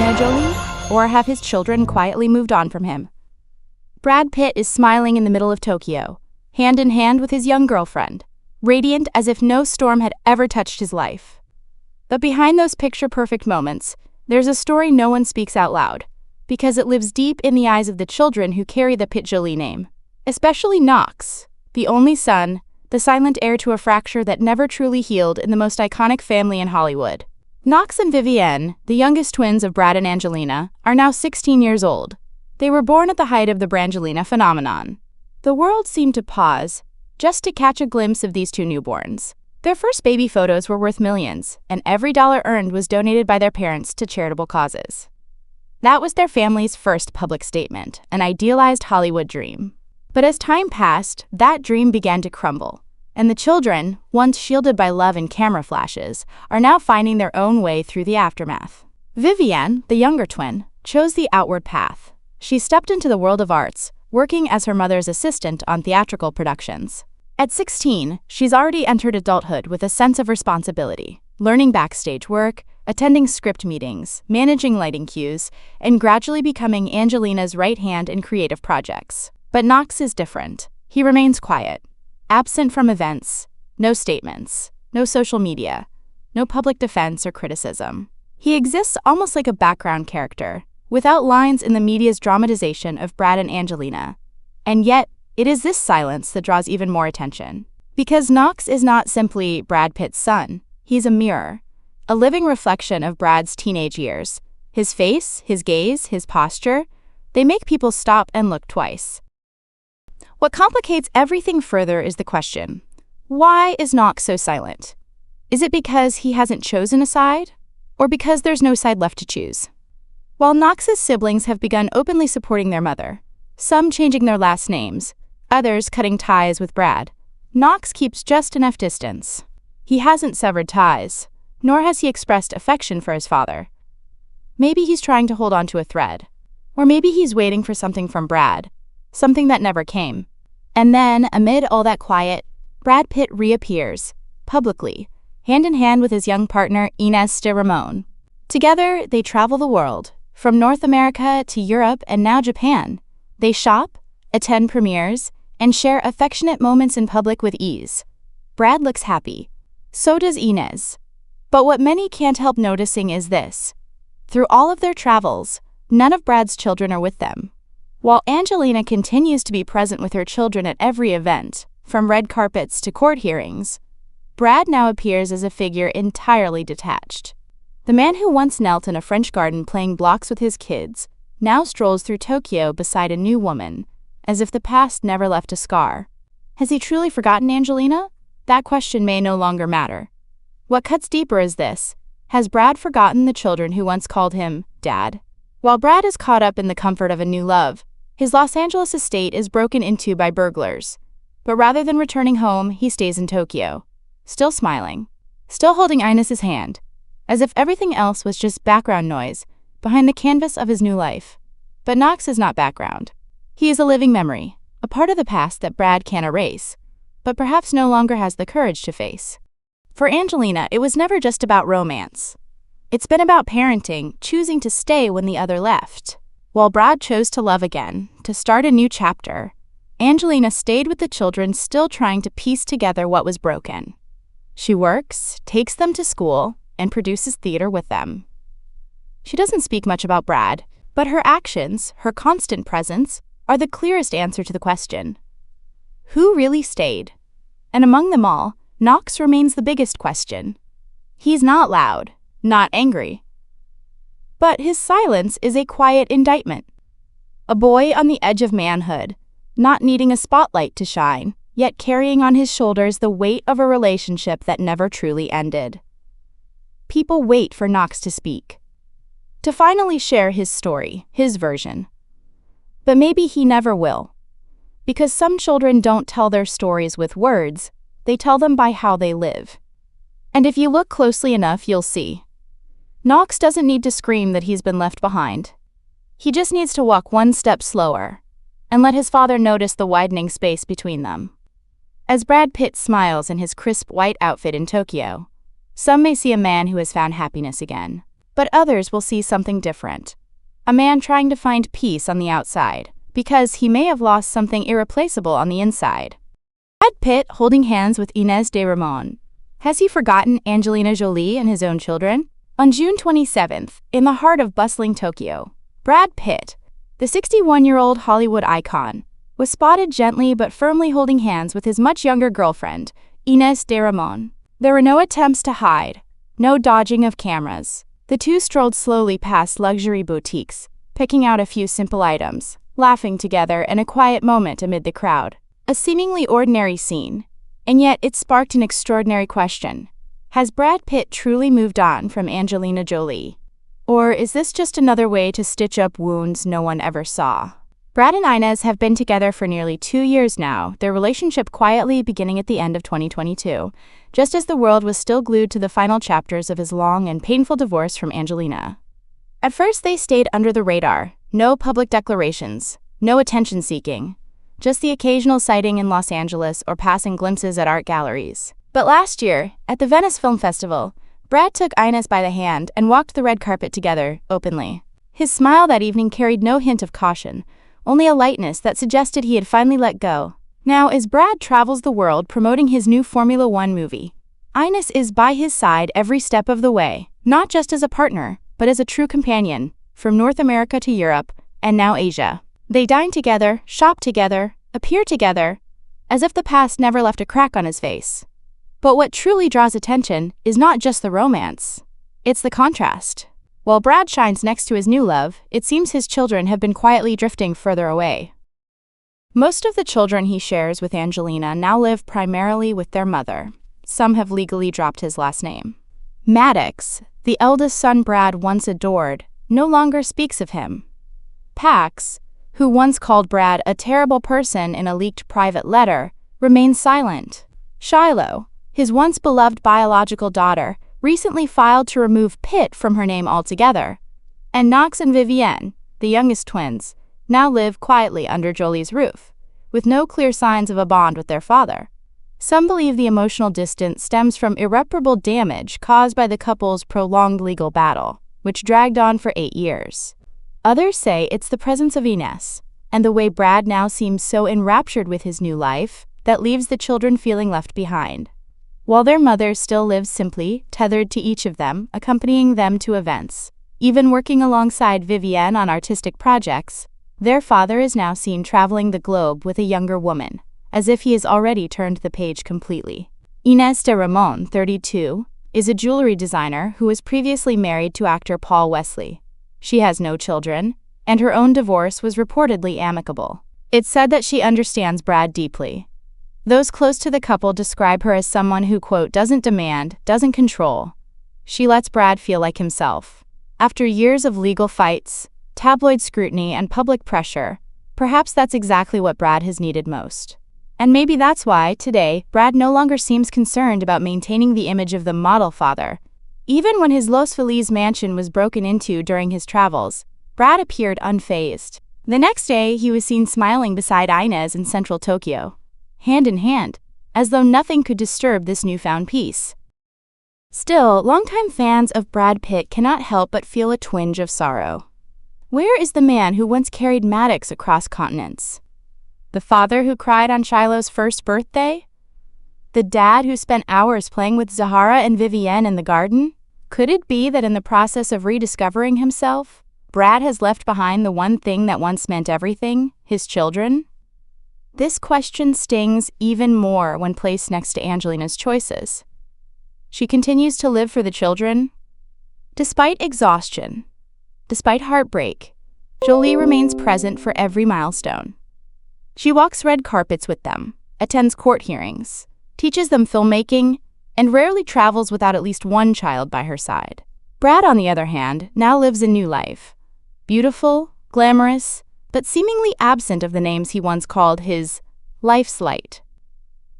Angelina Jolie? Or have his children quietly moved on from him? Brad Pitt is smiling in the middle of Tokyo, hand in hand with his young girlfriend, radiant as if no storm had ever touched his life. But behind those picture-perfect moments, there's a story no one speaks out loud, because it lives deep in the eyes of the children who carry the Pitt-Jolie name. Especially Knox, the only son, the silent heir to a fracture that never truly healed in the most iconic family in Hollywood. Knox and Vivienne, the youngest twins of Brad and Angelina, are now 16 years old. They were born at the height of the Brangelina phenomenon. The world seemed to pause, just to catch a glimpse of these two newborns. Their first baby photos were worth millions, and every dollar earned was donated by their parents to charitable causes. That was their family's first public statement, an idealized Hollywood dream. But as time passed, that dream began to crumble, and the children, once shielded by love and camera flashes, are now finding their own way through the aftermath. Vivienne, the younger twin, chose the outward path. She stepped into the world of arts, working as her mother's assistant on theatrical productions. At 16, she's already entered adulthood with a sense of responsibility, learning backstage work, attending script meetings, managing lighting cues, and gradually becoming Angelina's right hand in creative projects. But Knox is different. He remains quiet, absent from events, no statements, no social media, no public defense or criticism. He exists almost like a background character, without lines in the media's dramatization of Brad and Angelina. And yet, it is this silence that draws even more attention. Because Knox is not simply Brad Pitt's son, he's a mirror, a living reflection of Brad's teenage years. His face, his gaze, his posture, they make people stop and look twice. What complicates everything further is the question, why is Knox so silent? Is it because he hasn't chosen a side? Or because there's no side left to choose? While Knox's siblings have begun openly supporting their mother, some changing their last names, others cutting ties with Brad, Knox keeps just enough distance. He hasn't severed ties, nor has he expressed affection for his father. Maybe he's trying to hold on to a thread, or maybe he's waiting for something from Brad, something that never came. And then, amid all that quiet, Brad Pitt reappears, publicly, hand in hand with his young partner Ines de Ramon. Together, they travel the world, from North America to Europe and now Japan. They shop, attend premieres, and share affectionate moments in public with ease. Brad looks happy. So does Ines. But what many can't help noticing is this. Through all of their travels, none of Brad's children are with them. While Angelina continues to be present with her children at every event, from red carpets to court hearings, Brad now appears as a figure entirely detached. The man who once knelt in a French garden playing blocks with his kids now strolls through Tokyo beside a new woman, as if the past never left a scar. Has he truly forgotten Angelina? That question may no longer matter. What cuts deeper is this. Has Brad forgotten the children who once called him Dad? While Brad is caught up in the comfort of a new love, his Los Angeles estate is broken into by burglars. But rather than returning home, he stays in Tokyo, still smiling, still holding Ines's hand, as if everything else was just background noise behind the canvas of his new life. But Knox is not background. He is a living memory, a part of the past that Brad can't erase, but perhaps no longer has the courage to face. For Angelina, it was never just about romance. It's been about parenting, choosing to stay when the other left. While Brad chose to love again, to start a new chapter, Angelina stayed with the children, still trying to piece together what was broken. She works, takes them to school, and produces theater with them. She doesn't speak much about Brad, but her actions, her constant presence, are the clearest answer to the question. Who really stayed? And among them all, Knox remains the biggest question. He's not loud, not angry. But his silence is a quiet indictment. A boy on the edge of manhood, not needing a spotlight to shine, yet carrying on his shoulders the weight of a relationship that never truly ended. People wait for Knox to speak, to finally share his story, his version. But maybe he never will. Because some children don't tell their stories with words, they tell them by how they live. And if you look closely enough, you'll see. Knox doesn't need to scream that he's been left behind. He just needs to walk one step slower, and let his father notice the widening space between them. As Brad Pitt smiles in his crisp white outfit in Tokyo, some may see a man who has found happiness again. But others will see something different. A man trying to find peace on the outside, because he may have lost something irreplaceable on the inside. Brad Pitt holding hands with Ines de Ramon. Has he forgotten Angelina Jolie and his own children? On June 27th, in the heart of bustling Tokyo, Brad Pitt, the 61-year-old Hollywood icon, was spotted gently but firmly holding hands with his much younger girlfriend, Ines de Ramon. There were no attempts to hide, no dodging of cameras. The two strolled slowly past luxury boutiques, picking out a few simple items, laughing together in a quiet moment amid the crowd. A seemingly ordinary scene, and yet it sparked an extraordinary question. Has Brad Pitt truly moved on from Angelina Jolie? Or is this just another way to stitch up wounds no one ever saw? Brad and Ines have been together for nearly 2 years now, their relationship quietly beginning at the end of 2022, just as the world was still glued to the final chapters of his long and painful divorce from Angelina. At first they stayed under the radar, no public declarations, no attention-seeking, just the occasional sighting in Los Angeles or passing glimpses at art galleries. But last year, at the Venice Film Festival, Brad took Ines by the hand and walked the red carpet together, openly. His smile that evening carried no hint of caution, only a lightness that suggested he had finally let go. Now, as Brad travels the world promoting his new Formula One movie, Ines is by his side every step of the way, not just as a partner, but as a true companion, from North America to Europe, and now Asia. They dine together, shop together, appear together, as if the past never left a crack on his face. But what truly draws attention is not just the romance, it's the contrast. While Brad shines next to his new love, it seems his children have been quietly drifting further away. Most of the children he shares with Angelina now live primarily with their mother. Some have legally dropped his last name. Maddox, the eldest son Brad once adored, no longer speaks of him. Pax, who once called Brad a terrible person in a leaked private letter, remains silent. Shiloh, his once beloved biological daughter, recently filed to remove Pitt from her name altogether. And Knox and Vivienne, the youngest twins, now live quietly under Jolie's roof, with no clear signs of a bond with their father. Some believe the emotional distance stems from irreparable damage caused by the couple's prolonged legal battle, which dragged on for 8 years. Others say it's the presence of Ines, and the way Brad now seems so enraptured with his new life, that leaves the children feeling left behind. While their mother still lives simply, tethered to each of them, accompanying them to events, even working alongside Vivienne on artistic projects, their father is now seen traveling the globe with a younger woman, as if he has already turned the page completely. Ines de Ramon, 32, is a jewelry designer who was previously married to actor Paul Wesley. She has no children, and her own divorce was reportedly amicable. It's said that she understands Brad deeply. Those close to the couple describe her as someone who, quote, doesn't demand, doesn't control. She lets Brad feel like himself. After years of legal fights, tabloid scrutiny, and public pressure, perhaps that's exactly what Brad has needed most. And maybe that's why, today, Brad no longer seems concerned about maintaining the image of the model father. Even when his Los Feliz mansion was broken into during his travels, Brad appeared unfazed. The next day, he was seen smiling beside Ines in central Tokyo, hand in hand, as though nothing could disturb this newfound peace. Still, longtime fans of Brad Pitt cannot help but feel a twinge of sorrow. Where is the man who once carried Maddox across continents? The father who cried on Shiloh's first birthday? The dad who spent hours playing with Zahara and Vivienne in the garden? Could it be that in the process of rediscovering himself, Brad has left behind the one thing that once meant everything, his children? This question stings even more when placed next to Angelina's choices. She continues to live for the children. Despite exhaustion, despite heartbreak, Jolie remains present for every milestone. She walks red carpets with them, attends court hearings, teaches them filmmaking, and rarely travels without at least one child by her side. Brad, on the other hand, now lives a new life. Beautiful, glamorous, but seemingly absent of the names he once called his life's light.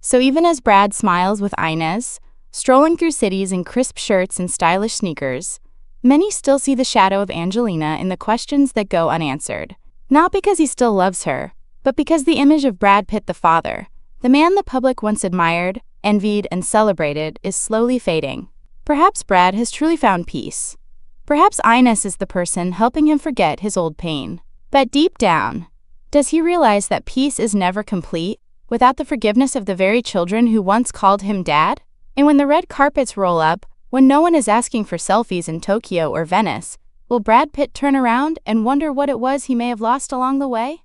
So even as Brad smiles with Ines, strolling through cities in crisp shirts and stylish sneakers, many still see the shadow of Angelina in the questions that go unanswered. Not because he still loves her, but because the image of Brad Pitt the father, the man the public once admired, envied, and celebrated, is slowly fading. Perhaps Brad has truly found peace. Perhaps Ines is the person helping him forget his old pain. But deep down, does he realize that peace is never complete without the forgiveness of the very children who once called him dad? And when the red carpets roll up, when no one is asking for selfies in Tokyo or Venice, will Brad Pitt turn around and wonder what it was he may have lost along the way?